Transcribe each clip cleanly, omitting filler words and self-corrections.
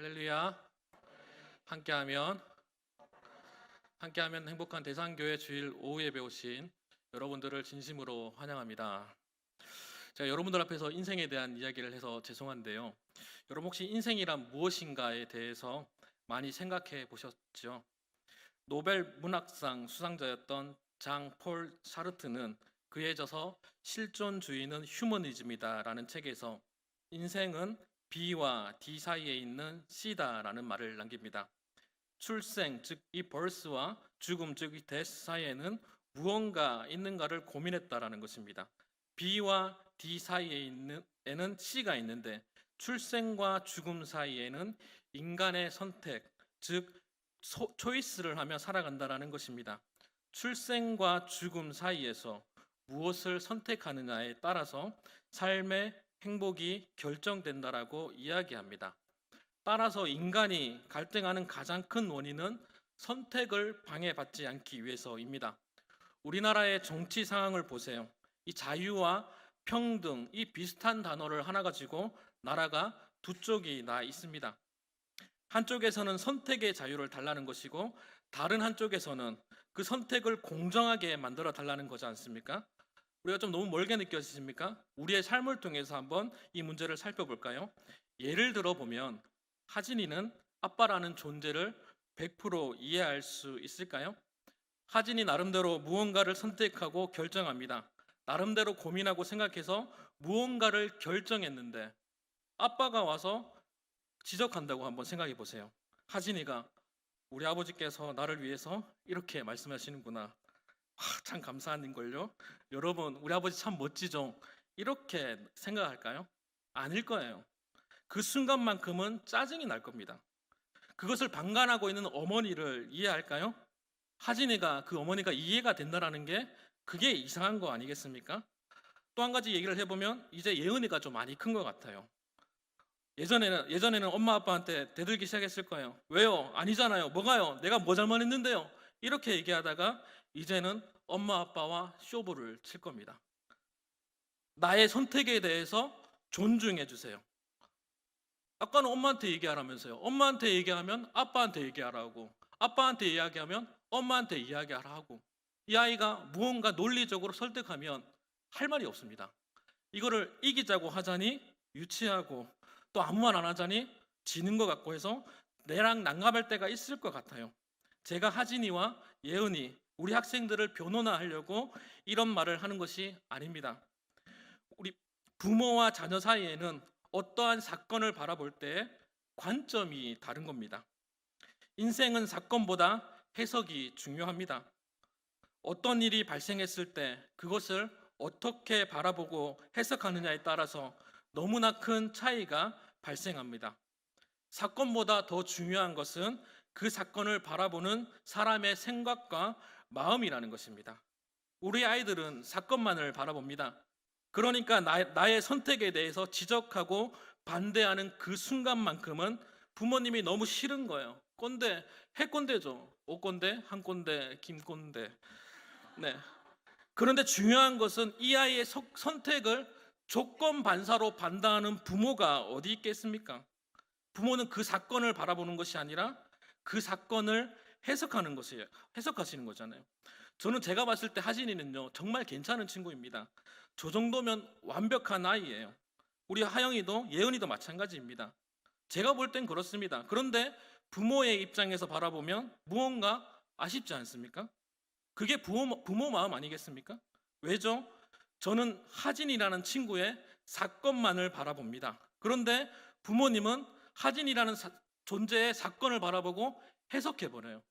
할렐루야. 함께하면 행복한 대상교회 주일 오후 예배 오신 여러분들을 진심으로 환영합니다. 제가 여러분들 앞에서 인생에 대한 이야기를 해서 죄송한데요. 여러분 혹시 인생이란 무엇인가에 대해서 많이 생각해 보셨죠? 노벨 문학상 수상자였던 장 폴 샤르트는 그에 져서 실존주의는 휴머니즘이다라는 책에서 인생은 B와 D 사이에 있는 C다라는 말을 남깁니다. 출생, 즉 이 birth와 죽음, 즉 이 death 사이에는 무언가 있는가를 고민했다라는 것입니다. B와 D 사이에 있는 에는 C가 있는데 출생과 죽음 사이에는 인간의 선택, 즉 초이스를 하며 살아간다라는 것입니다. 출생과 죽음 사이에서 무엇을 선택하느냐에 따라서 삶의 행복이 결정된다라고 이야기합니다. 따라서 인간이 갈등하는 가장 큰 원인은 선택을 방해받지 않기 위해서입니다. 우리나라의 정치 상황을 보세요. 이 자유와 평등, 이 비슷한 단어를 하나 가지고 나라가 두 쪽이 나 있습니다. 한쪽에서는 선택의 자유를 달라는 것이고 다른 한쪽에서는 그 선택을 공정하게 만들어 달라는 거지 않습니까? 우리가 좀 너무 멀게 느껴지십니까? 우리의 삶을 통해서 한번 이 문제를 살펴볼까요? 예를 들어 보면 하진이는 아빠라는 존재를 100% 이해할 수 있을까요? 하진이 나름대로 무언가를 선택하고 결정합니다. 나름대로 고민하고 생각해서 무언가를 결정했는데 아빠가 와서 지적한다고 한번 생각해 보세요. 하진이가 우리 아버지께서 나를 위해서 이렇게 말씀하시는구나. 참 감사한 일걸요. 여러분 우리 아버지 참 멋지죠. 이렇게 생각할까요? 아닐 거예요. 그 순간만큼은 짜증이 날 겁니다. 그것을 방관하고 있는 어머니를 이해할까요? 하진이가 그 어머니가 이해가 된다라는 게 그게 이상한 거 아니겠습니까? 또 한 가지 얘기를 해보면 이제 예은이가 좀 많이 큰 것 같아요. 예전에는 엄마 아빠한테 대들기 시작했을 거예요. 왜요? 아니잖아요. 뭐가요? 내가 뭐 잘못했는데요? 이렇게 얘기하다가 이제는 엄마 아빠와 쇼부를 칠 겁니다. 나의 선택에 대해서 존중해 주세요. 아까는 엄마한테 얘기하라면서요. 엄마한테 얘기하면 아빠한테 얘기하라고, 아빠한테 이야기하면 엄마한테 이야기하라고. 이 아이가 무언가 논리적으로 설득하면 할 말이 없습니다. 이거를 이기자고 하자니 유치하고 또 아무 말 안 하자니 지는 것 같고 해서 내랑 난감할 때가 있을 것 같아요. 제가 하진이와 예은이 우리 학생들을 변호하려고 이런 말을 하는 것이 아닙니다. 우리 부모와 자녀 사이에는 어떠한 사건을 바라볼 때 관점이 다른 겁니다. 인생은 사건보다 해석이 중요합니다. 어떤 일이 발생했을 때 그것을 어떻게 바라보고 해석하느냐에 따라서 너무나 큰 차이가 발생합니다. 사건보다 더 중요한 것은 그 사건을 바라보는 사람의 생각과 마음이라는 것입니다. 우리 아이들은 사건만을 바라봅니다. 그러니까 나의 선택에 대해서 지적하고 반대하는 그 순간만큼은 부모님이 너무 싫은 거예요. 꼰대, 해꼰대죠. 오꼰대, 한꼰대, 김꼰대. 네. 그런데 중요한 것은 이 아이의 선택을 조건 반사로 판단하는 부모가 어디 있겠습니까? 부모는 그 사건을 바라보는 것이 아니라 그 사건을 해석하시는 거잖아요. 저는 제가 봤을 때 하진이는요 정말 괜찮은 친구입니다. 저 정도면 완벽한 아이예요. 우리 하영이도 예은이도 마찬가지입니다. 제가 볼 땐 그렇습니다. 그런데 부모의 입장에서 바라보면 무언가 아쉽지 않습니까? 그게 부모 마음 아니겠습니까? 왜죠? 저는 하진이라는 친구의 사건만을 바라봅니다. 그런데 부모님은 하진이라는 존재의 사건을 바라보고 해석해버려요.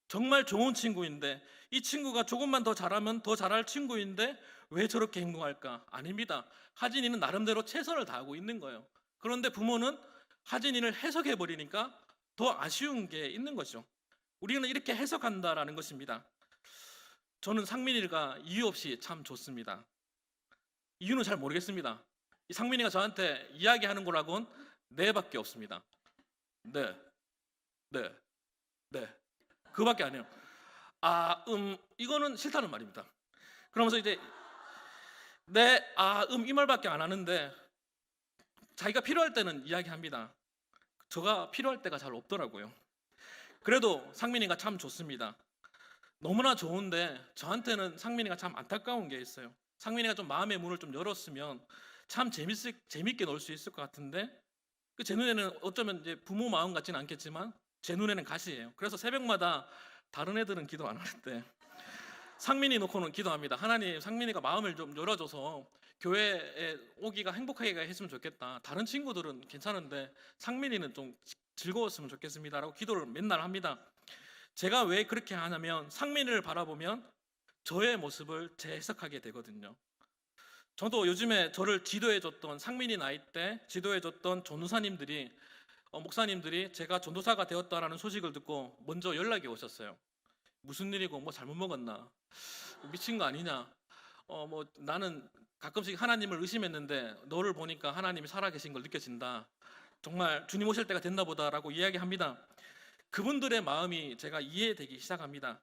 정말 좋은 친구인데 이 친구가 조금만 더 잘하면 더 잘할 친구인데 왜 저렇게 행동할까? 아닙니다. 하진이는 나름대로 최선을 다하고 있는 거예요. 그런데 부모는 하진이를 해석해버리니까 더 아쉬운 게 있는 거죠. 우리는 이렇게 해석한다라는 것입니다. 저는 상민이가 이유 없이 참 좋습니다. 이유는 잘 모르겠습니다. 이 상민이가 저한테 이야기하는 거라고는 네밖에 없습니다. 네, 네, 네. 그거밖에 안 해요. 이거는 싫다는 말입니다. 그러면서 이제 네, 이 말밖에 안 하는데 자기가 필요할 때는 이야기합니다. 저가 필요할 때가 잘 없더라고요. 그래도 상민이가 참 좋습니다. 너무나 좋은데 저한테는 상민이가 참 안타까운 게 있어요. 상민이가 좀 마음의 문을 좀 열었으면 참 재밌게 놀 수 있을 것 같은데 제 눈에는 어쩌면 이제 부모 마음 같지는 않겠지만 제 눈에는 가시예요. 그래서 새벽마다 다른 애들은 기도 안 하는데 상민이 놓고는 기도합니다. 하나님, 상민이가 마음을 좀 열어줘서 교회에 오기가 행복하게 했으면 좋겠다. 다른 친구들은 괜찮은데 상민이는 좀 즐거웠으면 좋겠습니다라고 기도를 맨날 합니다. 제가 왜 그렇게 하냐면 상민이를 바라보면 저의 모습을 재해석하게 되거든요. 저도 요즘에 저를 지도해줬던 상민이 나이 때 지도해줬던 전도사님들이 목사님들이 제가 전도사가 되었다라는 소식을 듣고 먼저 연락이 오셨어요. 무슨 일이고 뭐 잘못 먹었나? 미친 거 아니냐? 뭐 나는 가끔씩 하나님을 의심했는데 너를 보니까 하나님이 살아계신 걸 느껴진다. 정말 주님 오실 때가 됐나 보다라고 이야기합니다. 그분들의 마음이 제가 이해되기 시작합니다.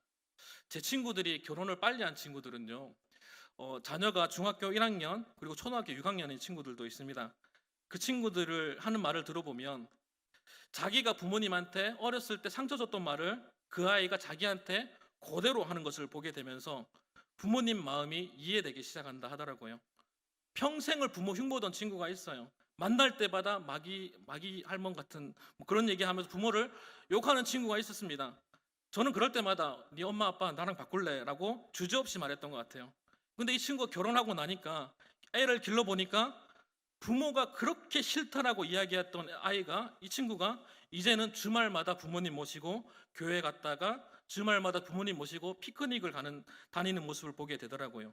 제 친구들이 결혼을 빨리 한 친구들은요. 자녀가 중학교 1학년 그리고 초등학교 6학년인 친구들도 있습니다. 그 친구들을 하는 말을 들어보면 자기가 부모님한테 어렸을 때 상처 줬던 말을 그 아이가 자기한테 그대로 하는 것을 보게 되면서 부모님 마음이 이해되기 시작한다 하더라고요. 평생을 부모 흉보던 친구가 있어요. 만날 때마다 마귀 할멈 같은 뭐 그런 얘기하면서 부모를 욕하는 친구가 있었습니다. 저는 그럴 때마다 네 엄마 아빠 나랑 바꿀래? 라고 주저없이 말했던 것 같아요. 근데 이 친구가 결혼하고 나니까 애를 길러보니까 부모가 그렇게 싫다라고 이야기했던 아이가 이 친구가 이제는 주말마다 부모님 모시고 교회 갔다가 주말마다 부모님 모시고 피크닉을 다니는 모습을 보게 되더라고요.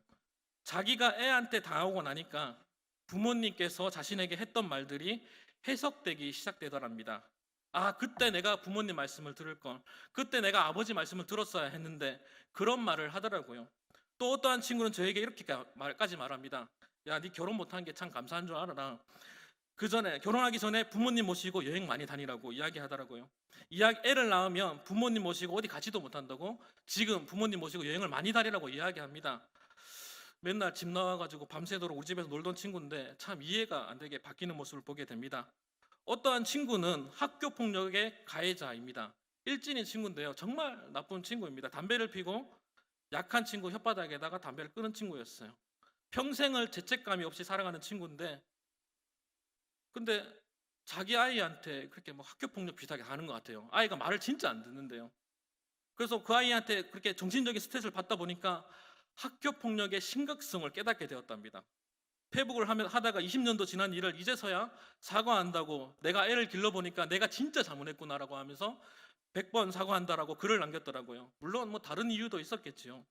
자기가 애한테 당하고 나니까 부모님께서 자신에게 했던 말들이 해석되기 시작되더랍니다. 아, 그때 내가 부모님 말씀을 들을 걸, 그때 내가 아버지 말씀을 들었어야 했는데 그런 말을 하더라고요. 또 어떠한 친구는 저에게 이렇게까지 말합니다. 야, 네 결혼 못한 게 참 감사한 줄 알아라. 결혼하기 전에 부모님 모시고 여행 많이 다니라고 이야기하더라고요. 애를 낳으면 부모님 모시고 어디 가지도 못한다고 지금 부모님 모시고 여행을 많이 다니라고 이야기합니다. 맨날 집 나와가지고 밤새도록 우리 집에서 놀던 친구인데 참 이해가 안 되게 바뀌는 모습을 보게 됩니다. 어떠한 친구는 학교 폭력의 가해자입니다. 일진인 친구인데요. 정말 나쁜 친구입니다. 담배를 피고 약한 친구 혓바닥에다가 담배를 끊은 친구였어요. 평생을 죄책감이 없이 살아가는 친구인데 근데 자기 아이한테 그렇게 뭐 학교 폭력 비슷하게 하는 것 같아요. 아이가 말을 진짜 안 듣는데요. 그래서 그 아이한테 그렇게 정신적인 스트레스를 받다 보니까 학교 폭력의 심각성을 깨닫게 되었답니다. 페북을 하다가 20년도 지난 일을 이제서야 사과한다고 내가 애를 길러보니까 내가 진짜 잘못했구나라고 하면서 100번 사과한다라고 글을 남겼더라고요. 물론 뭐 다른 이유도 있었겠지요.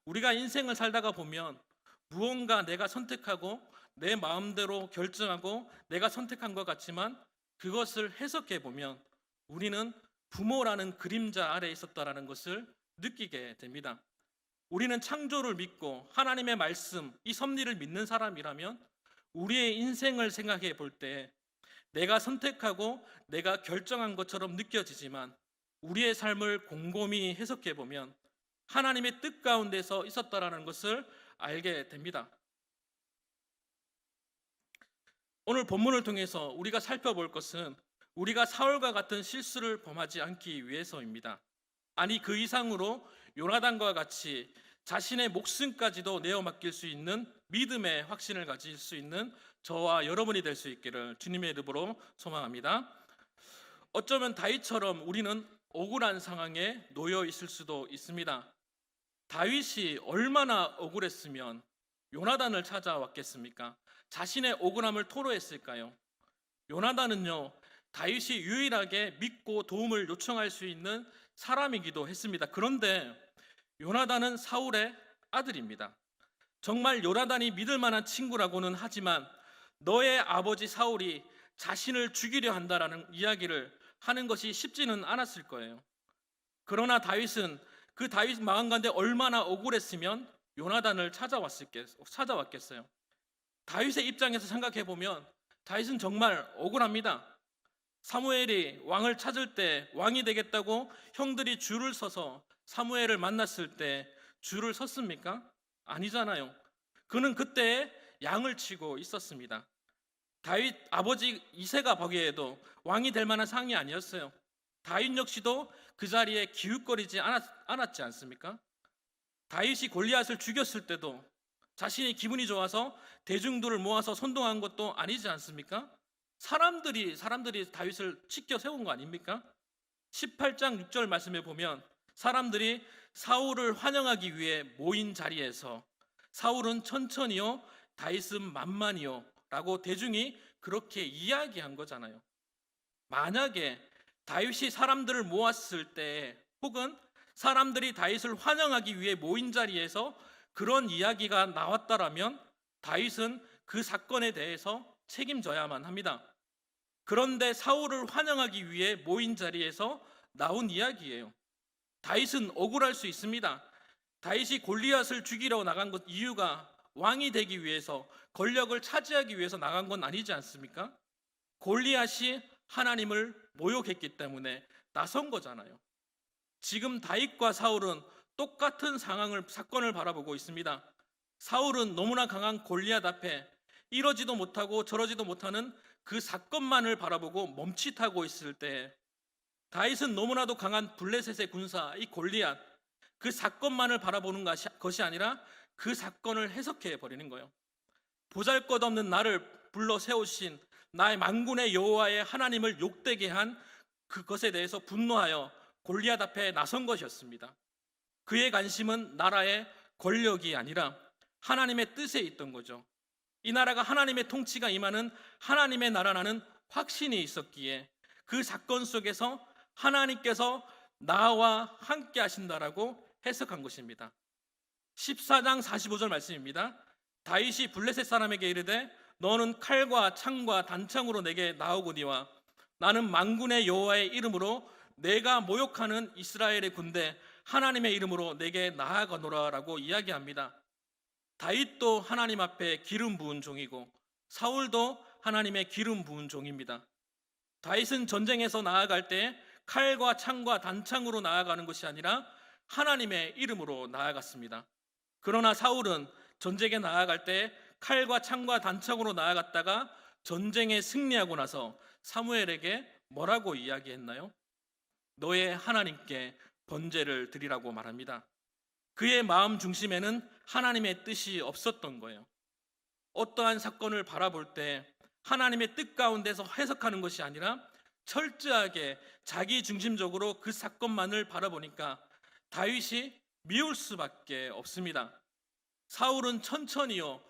우리가 인생을 살다가 보면 무언가 내가 선택하고 내 마음대로 결정하고 내가 선택한 것 같지만 그것을 해석해 보면 우리는 부모라는 그림자 아래에 있었다라는 것을 느끼게 됩니다. 우리는 창조를 믿고 하나님의 말씀, 이 섭리를 믿는 사람이라면 우리의 인생을 생각해 볼 때 내가 선택하고 내가 결정한 것처럼 느껴지지만 우리의 삶을 곰곰이 해석해 보면 하나님의 뜻 가운데서 있었다라는 것을 알게 됩니다. 오늘 본문을 통해서 우리가 살펴볼 것은 우리가 사울과 같은 실수를 범하지 않기 위해서입니다. 아니 그 이상으로 요나단과 같이 자신의 목숨까지도 내어 맡길 수 있는 믿음의 확신을 가질 수 있는 저와 여러분이 될 수 있기를 주님의 이름으로 소망합니다. 어쩌면 다윗처럼 우리는 억울한 상황에 놓여 있을 수도 있습니다. 다윗이 얼마나 억울했으면 요나단을 찾아왔겠습니까? 자신의 억울함을 토로했을까요? 요나단은요, 다윗이 유일하게 믿고 도움을 요청할 수 있는 사람이기도 했습니다. 그런데 요나단은 사울의 아들입니다. 정말 요나단이 믿을 만한 친구라고는 하지만 너의 아버지 사울이 자신을 죽이려 한다라는 이야기를 하는 것이 쉽지는 않았을 거예요. 그러나 다윗은 그 다윗 마음 가운데 얼마나 억울했으면 요나단을 찾아왔겠어요. 다윗의 입장에서 생각해 보면 다윗은 정말 억울합니다. 사무엘이 왕을 찾을 때 왕이 되겠다고 형들이 줄을 서서 사무엘을 만났을 때 줄을 섰습니까? 아니잖아요. 그는 그때 양을 치고 있었습니다. 다윗 아버지 이새가 보기에도 왕이 될 만한 상이 아니었어요. 다윗 역시도 그 자리에 기웃거리지 않았지 않습니까? 다윗이 골리앗을 죽였을 때도 자신이 기분이 좋아서 대중들을 모아서 선동한 것도 아니지 않습니까? 사람들이 다윗을 치켜 세운 거 아닙니까? 18장 6절 말씀에 보면 사람들이 사울을 환영하기 위해 모인 자리에서 사울은 천천히요 다윗은 만만히요 라고 대중이 그렇게 이야기한 거잖아요. 만약에 다윗이 사람들을 모았을 때 혹은 사람들이 다윗을 환영하기 위해 모인 자리에서 그런 이야기가 나왔다라면 다윗은 그 사건에 대해서 책임져야만 합니다. 그런데 사울을 환영하기 위해 모인 자리에서 나온 이야기예요. 다윗은 억울할 수 있습니다. 다윗이 골리앗을 죽이러 나간 것 이유가 왕이 되기 위해서 권력을 차지하기 위해서 나간 건 아니지 않습니까? 골리앗이 하나님을 모욕했기 때문에 나선 거잖아요. 지금 다윗과 사울은 똑같은 사건을 바라보고 있습니다. 사울은 너무나 강한 골리앗 앞에 이러지도 못하고 저러지도 못하는 그 사건만을 바라보고 멈칫하고 있을 때 다윗은 너무나도 강한 블레셋의 군사 이 골리앗 그 사건만을 바라보는 것이 아니라 그 사건을 해석해 버리는 거예요. 보잘것없는 나를 불러 세우신 나의 만군의 여호와의 하나님을 욕되게 한 그것에 대해서 분노하여 골리앗 앞에 나선 것이었습니다. 그의 관심은 나라의 권력이 아니라 하나님의 뜻에 있던 거죠. 이 나라가 하나님의 통치가 임하는 하나님의 나라라는 확신이 있었기에 그 사건 속에서 하나님께서 나와 함께 하신다라고 해석한 것입니다. 14장 45절 말씀입니다. 다윗이 블레셋 사람에게 이르되 너는 칼과 창과 단창으로 내게 나오거니와 나는 만군의 여호와의 이름으로 내가 모욕하는 이스라엘의 군대 하나님의 이름으로 내게 나아가노라라고 이야기합니다. 다윗도 하나님 앞에 기름 부은 종이고 사울도 하나님의 기름 부은 종입니다. 다윗은 전쟁에서 나아갈 때 칼과 창과 단창으로 나아가는 것이 아니라 하나님의 이름으로 나아갔습니다. 그러나 사울은 전쟁에 나아갈 때 칼과 창과 단창으로 나아갔다가 전쟁에 승리하고 나서 사무엘에게 뭐라고 이야기했나요? 너의 하나님께 번제를 드리라고 말합니다. 그의 마음 중심에는 하나님의 뜻이 없었던 거예요. 어떠한 사건을 바라볼 때 하나님의 뜻 가운데서 해석하는 것이 아니라 철저하게 자기 중심적으로 그 사건만을 바라보니까 다윗이 미울 수밖에 없습니다. 사울은 천천히요,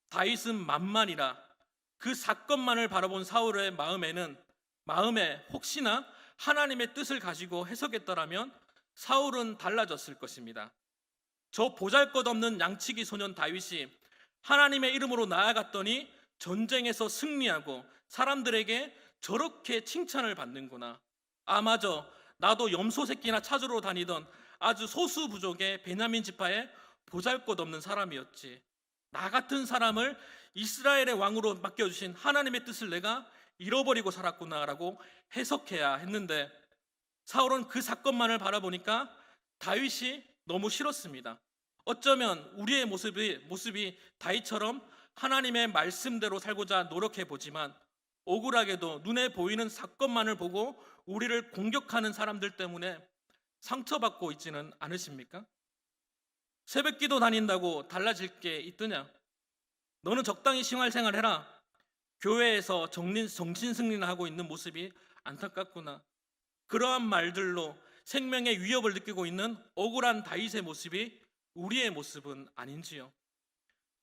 다윗은 만만이라 그 사건만을 바라본 사울의 마음에 혹시나 하나님의 뜻을 가지고 해석했더라면 사울은 달라졌을 것입니다. 저 보잘것없는 양치기 소년 다윗이 하나님의 이름으로 나아갔더니 전쟁에서 승리하고 사람들에게 저렇게 칭찬을 받는구나. 마저 나도 염소 새끼나 찾으러 다니던 아주 소수 부족의 베냐민 지파의 보잘것없는 사람이었지. 나 같은 사람을 이스라엘의 왕으로 맡겨주신 하나님의 뜻을 내가 잃어버리고 살았구나라고 해석해야 했는데 사울은 그 사건만을 바라보니까 다윗이 너무 싫었습니다. 어쩌면 우리의 모습이 다윗처럼 하나님의 말씀대로 살고자 노력해 보지만 억울하게도 눈에 보이는 사건만을 보고 우리를 공격하는 사람들 때문에 상처받고 있지는 않으십니까? 새벽기도 다닌다고 달라질 게 있더냐? 너는 적당히 생활 해라. 교회에서 정신승리를 하고 있는 모습이 안타깝구나. 그러한 말들로 생명의 위협을 느끼고 있는 억울한 다윗의 모습이 우리의 모습은 아닌지요.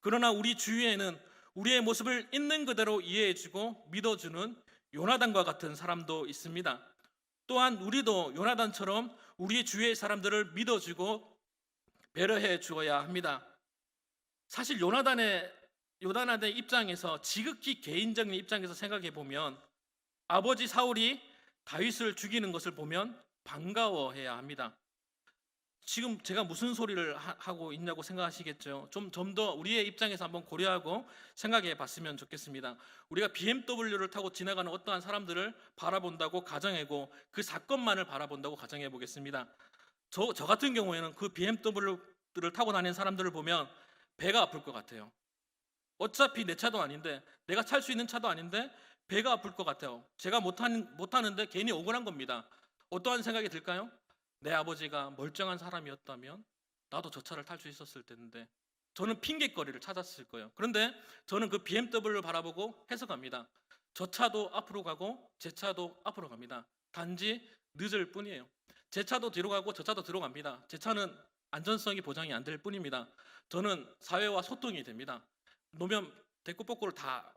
그러나 우리 주위에는 우리의 모습을 있는 그대로 이해해주고 믿어주는 요나단과 같은 사람도 있습니다. 또한 우리도 요나단처럼 우리 주위의 사람들을 믿어주고 배려해 주어야 합니다. 사실 요나단의 입장에서 지극히 개인적인 입장에서 생각해 보면 아버지 사울이 다윗을 죽이는 것을 보면 반가워해야 합니다. 지금 제가 무슨 소리를 하고 있냐고 생각하시겠죠. 좀 더 우리의 입장에서 한번 고려하고 생각해 봤으면 좋겠습니다. 우리가 BMW를 타고 지나가는 어떠한 사람들을 바라본다고 가정하고 그 사건만을 바라본다고 가정해 보겠습니다. 저 같은 경우에는 그 BMW를 타고 다니는 사람들을 보면 배가 아플 것 같아요. 어차피 내 차도 아닌데, 내가 탈 수 있는 차도 아닌데 배가 아플 것 같아요. 제가 못하는데 괜히 억울한 겁니다. 어떠한 생각이 들까요? 내 아버지가 멀쩡한 사람이었다면 나도 저 차를 탈 수 있었을 텐데, 저는 핑계거리를 찾았을 거예요. 그런데 저는 그 BMW를 바라보고 해석합니다. 저 차도 앞으로 가고 제 차도 앞으로 갑니다. 단지 늦을 뿐이에요. 제 차도 뒤로 가고 저 차도 뒤로 갑니다. 제 차는 안전성이 보장이 안 될 뿐입니다. 저는 사회와 소통이 됩니다. 노면 대꾸복구를 다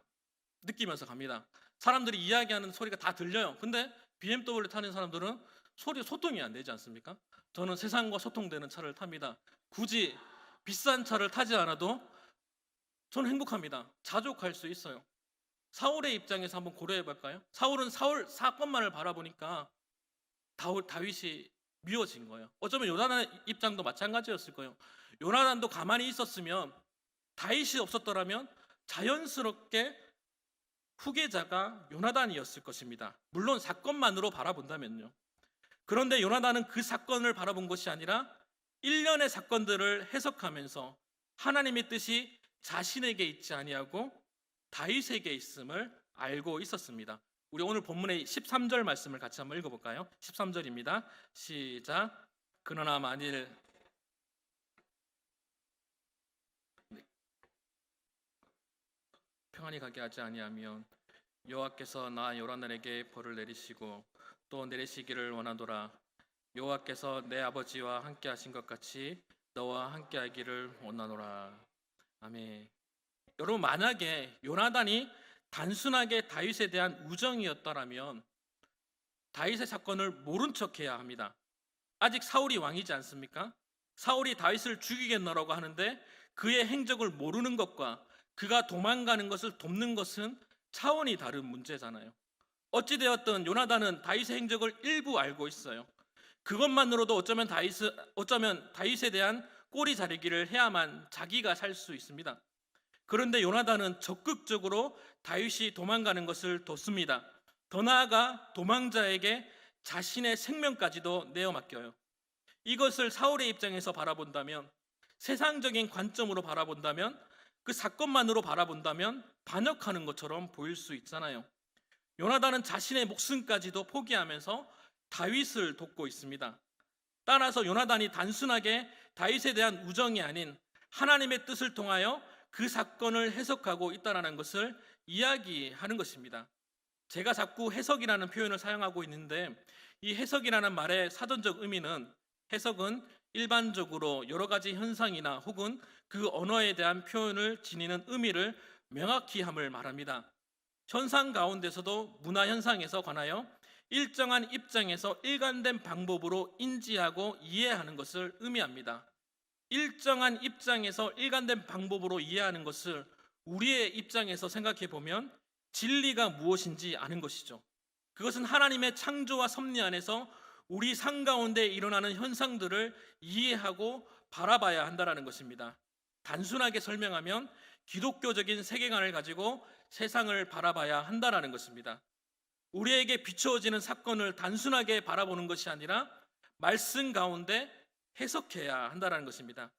느끼면서 갑니다. 사람들이 이야기하는 소리가 다 들려요. 근데 BMW 타는 사람들은 소통이 안 되지 않습니까? 저는 세상과 소통되는 차를 탑니다. 굳이 비싼 차를 타지 않아도 저는 행복합니다. 자족할 수 있어요. 사울의 입장에서 한번 고려해 볼까요? 사울은 사울 사건만을 바라보니까 다윗이 미워진 거예요. 어쩌면 요나단 입장도 마찬가지였을 거예요. 요나단도 가만히 있었으면, 다윗이 없었더라면 자연스럽게 후계자가 요나단이었을 것입니다. 물론 사건만으로 바라본다면요. 그런데 요나단은 그 사건을 바라본 것이 아니라 일련의 사건들을 해석하면서 하나님의 뜻이 자신에게 있지 아니하고 다윗에게 있음을 알고 있었습니다. 우리 오늘 본문의 13절 말씀을 같이 한번 읽어볼까요? 13절입니다. 시작. 그러나 만일 평안히 가게 하지 아니하면 여호와께서 나 요나단에게 벌을 내리시고 또 내리시기를 원하노라. 여호와께서 내 아버지와 함께 하신 것 같이 너와 함께 하기를 원하노라. 아멘. 여러분, 만약에 요나단이 단순하게 다윗에 대한 우정이었더라면 다윗의 사건을 모른 척해야 합니다. 아직 사울이 왕이지 않습니까? 사울이 다윗을 죽이겠노라고 하는데 그의 행적을 모르는 것과 그가 도망가는 것을 돕는 것은 차원이 다른 문제잖아요. 어찌되었든 요나단은 다윗의 행적을 일부 알고 있어요. 그것만으로도 어쩌면 다윗에 대한 꼬리 자르기를 해야만 자기가 살 수 있습니다. 그런데 요나단은 적극적으로 다윗이 도망가는 것을 돕습니다. 더 나아가 도망자에게 자신의 생명까지도 내어 맡겨요. 이것을 사울의 입장에서 바라본다면, 세상적인 관점으로 바라본다면, 그 사건만으로 바라본다면 반역하는 것처럼 보일 수 있잖아요. 요나단은 자신의 목숨까지도 포기하면서 다윗을 돕고 있습니다. 따라서 요나단이 단순하게 다윗에 대한 우정이 아닌 하나님의 뜻을 통하여 그 사건을 해석하고 있다는 것을 이야기하는 것입니다. 제가 자꾸 해석이라는 표현을 사용하고 있는데, 이 해석이라는 말의 사전적 의미는, 해석은 일반적으로 여러 가지 현상이나 혹은 그 언어에 대한 표현을 지니는 의미를 명확히 함을 말합니다. 현상 가운데서도 문화 현상에서 관하여 일정한 입장에서 일관된 방법으로 인지하고 이해하는 것을 의미합니다. 일정한 입장에서 일관된 방법으로 이해하는 것을 우리의 입장에서 생각해 보면 진리가 무엇인지 아는 것이죠. 그것은 하나님의 창조와 섭리 안에서 우리 삶 가운데 일어나는 현상들을 이해하고 바라봐야 한다는 것입니다. 단순하게 설명하면 기독교적인 세계관을 가지고 세상을 바라봐야 한다는 것입니다. 우리에게 비추어지는 사건을 단순하게 바라보는 것이 아니라 말씀 가운데 해석해야 한다는 것입니다.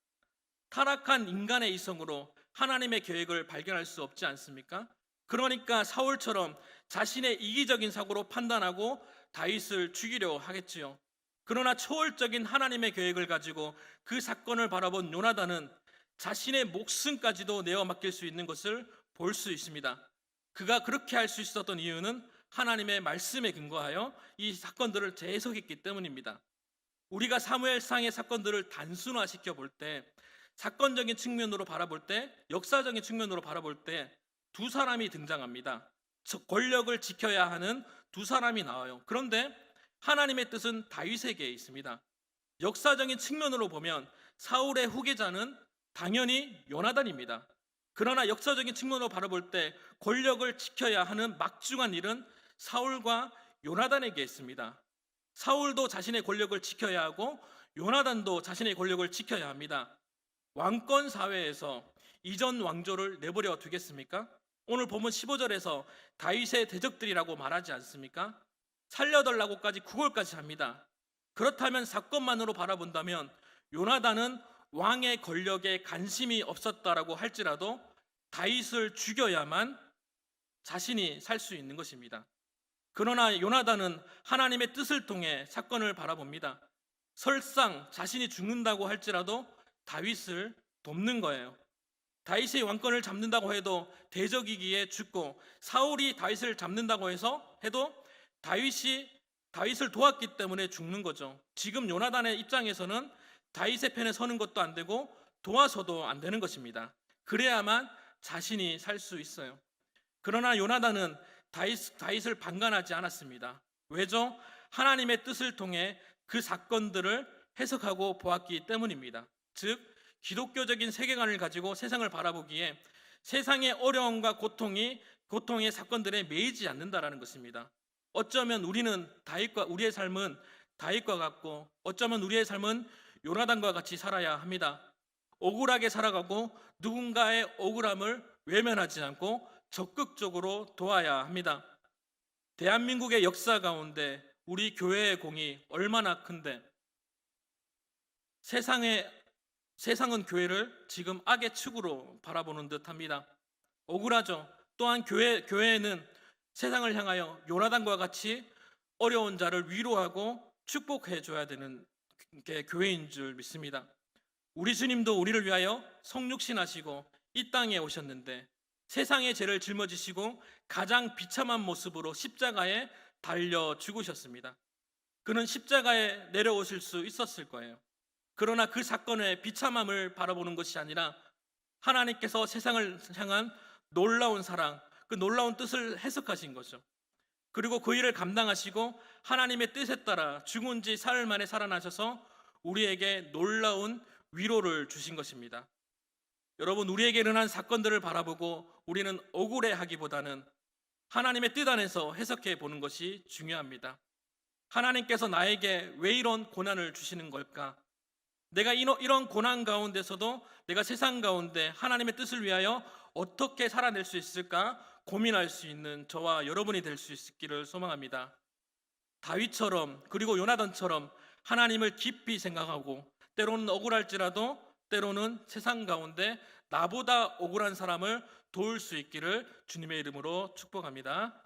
타락한 인간의 이성으로 하나님의 계획을 발견할 수 없지 않습니까? 그러니까 사울처럼 자신의 이기적인 사고로 판단하고 다윗을 죽이려 하겠지요. 그러나 초월적인 하나님의 계획을 가지고 그 사건을 바라본 요나단은 자신의 목숨까지도 내어 맡길 수 있는 것을 볼 수 있습니다. 그가 그렇게 할 수 있었던 이유는 하나님의 말씀에 근거하여 이 사건들을 재해석했기 때문입니다. 우리가 사무엘상의 사건들을 단순화시켜 볼 때, 사건적인 측면으로 바라볼 때, 역사적인 측면으로 바라볼 때 두 사람이 등장합니다. 권력을 지켜야 하는 두 사람이 나와요. 그런데 하나님의 뜻은 다윗에게 있습니다. 역사적인 측면으로 보면 사울의 후계자는 당연히 요나단입니다. 그러나 역사적인 측면으로 바라볼 때 권력을 지켜야 하는 막중한 일은 사울과 요나단에게 있습니다. 사울도 자신의 권력을 지켜야 하고 요나단도 자신의 권력을 지켜야 합니다. 왕권 사회에서 이전 왕조를 내버려 두겠습니까? 오늘 본문 15절에서 다윗의 대적들이라고 말하지 않습니까? 살려달라고까지 구걸까지 합니다. 그렇다면 사건만으로 바라본다면 요나단은 왕의 권력에 관심이 없었다라고 할지라도 다윗을 죽여야만 자신이 살 수 있는 것입니다. 그러나 요나단은 하나님의 뜻을 통해 사건을 바라봅니다. 설상 자신이 죽는다고 할지라도 다윗을 돕는 거예요. 다윗의 왕권을 잡는다고 해도 대적이기에 죽고, 사울이 다윗을 잡는다고 해도 다윗을 도왔기 때문에 죽는 거죠. 지금 요나단의 입장에서는 다윗의 편에 서는 것도 안 되고 도와서도 안 되는 것입니다. 그래야만 자신이 살 수 있어요. 그러나 요나단은 다윗을 방관하지 않았습니다. 왜죠? 하나님의 뜻을 통해 그 사건들을 해석하고 보았기 때문입니다. 즉, 기독교적인 세계관을 가지고 세상을 바라보기에 세상의 어려움과 고통의 사건들에 매이지 않는다라는 것입니다. 어쩌면 우리의 삶은 다윗과 같고, 어쩌면 우리의 삶은 요나단과 같이 살아야 합니다. 억울하게 살아가고 누군가의 억울함을 외면하지 않고 적극적으로 도와야 합니다. 대한민국의 역사 가운데 우리 교회의 공이 얼마나 큰데, 세상은 교회를 지금 악의 축으로 바라보는 듯합니다. 억울하죠. 또한 교회는 세상을 향하여 요나단과 같이 어려운 자를 위로하고 축복해 줘야 되는 게 교회인 줄 믿습니다. 우리 주님도 우리를 위하여 성육신하시고 이 땅에 오셨는데 세상의 죄를 짊어지시고 가장 비참한 모습으로 십자가에 달려 죽으셨습니다. 그는 십자가에 내려오실 수 있었을 거예요. 그러나 그 사건의 비참함을 바라보는 것이 아니라 하나님께서 세상을 향한 놀라운 사랑, 그 놀라운 뜻을 해석하신 거죠. 그리고 그 일을 감당하시고 하나님의 뜻에 따라 죽은 지 사흘 만에 살아나셔서 우리에게 놀라운 위로를 주신 것입니다. 여러분, 우리에게 일어난 사건들을 바라보고 우리는 억울해하기보다는 하나님의 뜻 안에서 해석해 보는 것이 중요합니다. 하나님께서 나에게 왜 이런 고난을 주시는 걸까? 내가 이런 고난 가운데서도 내가 세상 가운데 하나님의 뜻을 위하여 어떻게 살아낼 수 있을까 고민할 수 있는 저와 여러분이 될 수 있기를 소망합니다. 다윗처럼, 그리고 요나단처럼 하나님을 깊이 생각하고, 때로는 억울할지라도 때로는 세상 가운데 나보다 억울한 사람을 도울 수 있기를 주님의 이름으로 축복합니다.